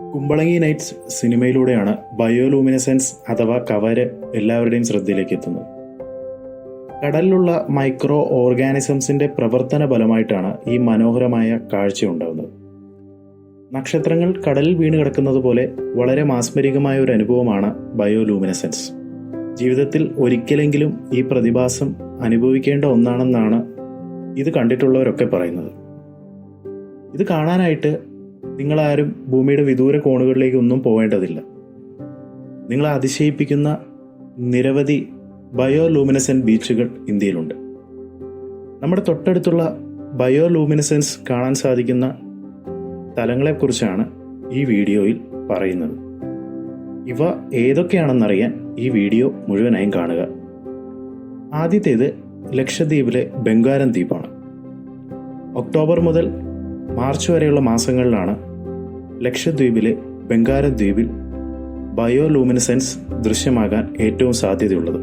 Kumbalangi nights സിനിമയിലൂടെയാണ് bioluminescence അഥവാ cover എല്ലാവരുടെയും ശ്രദ്ധയിലേക്ക് എത്തുന്നത്. കടലിലുള്ള മൈക്രോ ഓർഗാനിസംസിന്റെ പ്രവർത്തന ഫലമായിട്ടാണ് ഈ മനോഹരമായ കാഴ്ച ഉണ്ടാകുന്നത്. നക്ഷത്രങ്ങൾ കടലിൽ വീണ് കിടക്കുന്നത് പോലെ വളരെ മാസ്മരികമായ ഒരു അനുഭവമാണ് ബയോലൂമിനസെൻസ്. ജീവിതത്തിൽ ഒരിക്കലെങ്കിലും ഈ പ്രതിഭാസം അനുഭവിക്കേണ്ട ഒന്നാണെന്നാണ് ഇത് കണ്ടിട്ടുള്ളവരൊക്കെ പറയുന്നത്. ഇത് കാണാനായിട്ട് നിങ്ങളാരും ഭൂമിയുടെ വിദൂര കോണുകളിലേക്ക് ഒന്നും പോവേണ്ടതില്ല. നിങ്ങളെ അതിശയിപ്പിക്കുന്ന നിരവധി ബയോലൂമിനസെന്റ് ബീച്ചുകൾ ഇന്ത്യയിലുണ്ട്. നമ്മുടെ തൊട്ടടുത്തുള്ള ബയോലൂമിനസെൻസ് കാണാൻ സാധിക്കുന്ന സ്ഥലങ്ങളെക്കുറിച്ചാണ് ഈ വീഡിയോയിൽ പറയുന്നത്. ഇവ ഏതൊക്കെയാണെന്നറിയാൻ ഈ വീഡിയോ മുഴുവനായും കാണുക. ആദ്യത്തേത് ലക്ഷദ്വീപിലെ ബംഗാരം ദ്വീപാണ്. ഒക്ടോബർ മുതൽ മാർച്ച് വരെയുള്ള മാസങ്ങളിലാണ് ലക്ഷദ്വീപിലെ ബംഗാരം ദ്വീപിൽ ബയോലൂമിനസെൻസ് ദൃശ്യമാകാൻ ഏറ്റവും സാധ്യതയുള്ളത്.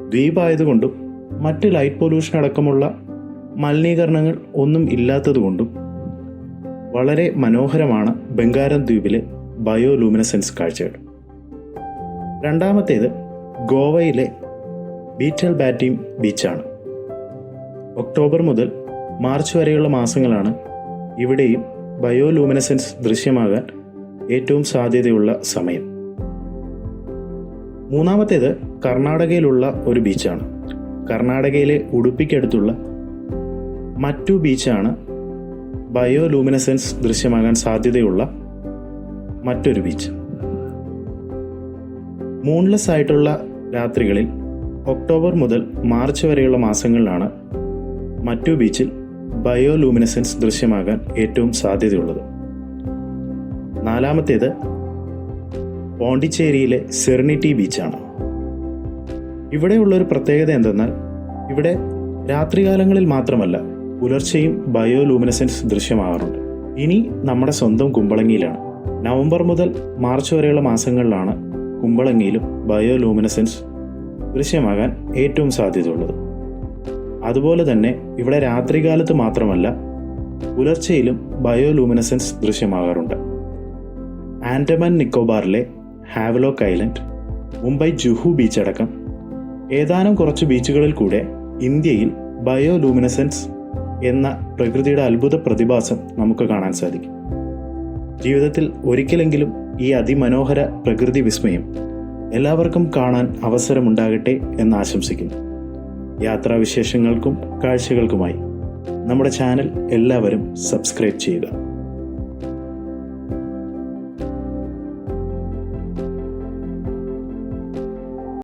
ദ്വീപായതുകൊണ്ടും മറ്റ് ലൈറ്റ് പൊല്യൂഷൻ അടക്കമുള്ള മലിനീകരണങ്ങൾ ഒന്നും ഇല്ലാത്തതുകൊണ്ടും വളരെ മനോഹരമാണ് ബംഗാരം ദ്വീപിലെ ബയോലൂമിനസെൻസ് കാഴ്ചകൾ. രണ്ടാമത്തേത് ഗോവയിലെ ബീറ്റൽ ബാറ്റീം ബീച്ചാണ്. ഒക്ടോബർ മുതൽ മാർച്ച് വരെയുള്ള മാസങ്ങളാണ് ഇവിടെയും ബയോലൂമിനസെൻസ് ദൃശ്യമാകാൻ ഏറ്റവും സാധ്യതയുള്ള സമയം. മൂന്നാമത്തേത് കർണാടകയിലുള്ള ഒരു ബീച്ചാണ്. കർണാടകയിലെ ഉടുപ്പിക്കടുത്തുള്ള മറ്റു ബീച്ചാണ് ബയോലൂമിനസെൻസ് ദൃശ്യമാകാൻ സാധ്യതയുള്ള മറ്റൊരു ബീച്ച്. മൂൺലെസ് ആയിട്ടുള്ള രാത്രികളിൽ ഒക്ടോബർ മുതൽ മാർച്ച് വരെയുള്ള മാസങ്ങളിലാണ് മറ്റു ബീച്ചിൽ ബയോലൂമിനസെൻസ് ദൃശ്യമാകാൻ ഏറ്റവും സാധ്യതയുള്ളത്. നാലാമത്തേത് പോണ്ടിച്ചേരിയിലെ സെറിനിറ്റി ബീച്ചാണ്. ഇവിടെയുള്ളൊരു പ്രത്യേകത എന്തെന്നാൽ ഇവിടെ രാത്രികാലങ്ങളിൽ മാത്രമല്ല പുലർച്ചെയും ബയോലൂമിനസെൻസ് ദൃശ്യമാകാറുണ്ട്. ഇനി നമ്മുടെ സ്വന്തം കുമ്പളങ്ങിയിലാണ്. നവംബർ മുതൽ മാർച്ച് വരെയുള്ള മാസങ്ങളിലാണ് കുമ്പളങ്ങിയിലും ബയോലൂമിനസെൻസ് ദൃശ്യമാകാൻ ഏറ്റവും സാധ്യതയുള്ളത്. അതുപോലെ തന്നെ ഇവിടെ രാത്രികാലത്ത് മാത്രമല്ല പുലർച്ചയിലും ബയോലൂമിനസെൻസ് ദൃശ്യമാകാറുണ്ട്. ആൻഡമാൻ നിക്കോബാറിലെ ഹാവ്ലോക്ക് ഐലൻഡ്, മുംബൈ ജുഹു ബീച്ച് അടക്കം ഏതാനും കുറച്ച് ബീച്ചുകളിൽ കൂടെ ഇന്ത്യയിൽ ബയോലൂമിനസെൻസ് എന്ന പ്രകൃതിയുടെ അത്ഭുത പ്രതിഭാസം നമുക്ക് കാണാൻ സാധിക്കും. ജീവിതത്തിൽ ഒരിക്കലെങ്കിലും ഈ അതിമനോഹര പ്രകൃതി വിസ്മയം എല്ലാവർക്കും കാണാൻ അവസരമുണ്ടാകട്ടെ എന്ന് ആശംസിക്കുന്നു. യാത്രാവിശേഷങ്ങൾക്കും കാഴ്ചകൾക്കുമായി നമ്മുടെ ചാനൽ എല്ലാവരും സബ്സ്ക്രൈബ് ചെയ്യുക.